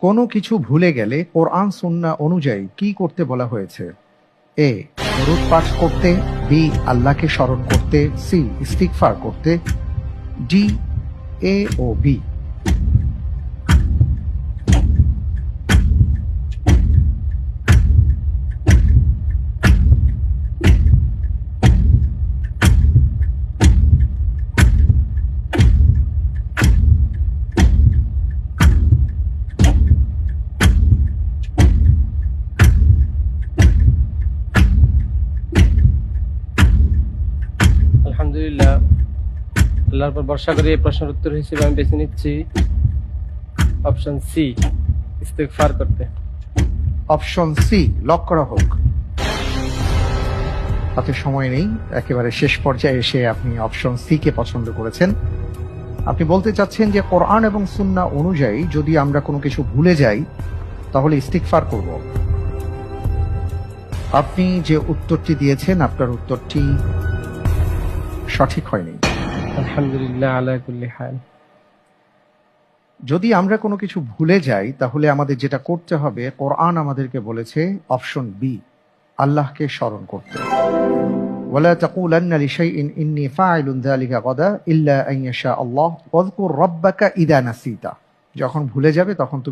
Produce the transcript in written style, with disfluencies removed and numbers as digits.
কোনো কিছু ভুলে গেলে কোরআন সুন্নাহ অনুযায়ী কি করতে বলা হয়েছে? এ, দরুদ পাঠ করতে, বি, আল্লাহকে স্মরণ করতে, সি, ইস্তিগফার করতে, ডি, এ ও বি। আলহামদুলিল্লাহ, আল্লাহর পর ভরসা করে এই প্রশ্নের উত্তর হিসেবে আমি বেছে নিচ্ছি অপশন সি, ইস্তেগফার করতে। অপশন সি লক করা হোক। হাতে সময় নেই, একেবারে শেষ পর্যায়ে এসে আপনি অপশন সি কে পছন্দ করেছেন। আপনি বলতে চাচ্ছেন যে কোরআন এবং সুন্নাহ অনুযায়ী যদি আমরা কোনো কিছু ভুলে যাই তাহলে ইস্তিগফার করব। আপনি যে উত্তরটি দিয়েছেন আপনার উত্তরটি সঠিক হয়নি। আলহামদুলিল্লাহ আলা কুল্লি হাল। যদি আমরা কোনো কিছু ভুলে যাই তাহলে আমাদের যেটা করতে হবে, কোরআন আমাদেরকে বলেছে অপশন বি, আল্লাহকে স্মরণ করতে। ওয়ালা তাকুলান্না লিশাইইন ইন্নী ফাইলুন যালিকা গাদা ইল্লা আন ইয়াশা আল্লাহ ওয়াযকুর রাব্বাকা ইযা নাসিতা। যখন ভুলে যাবে তখন তুমি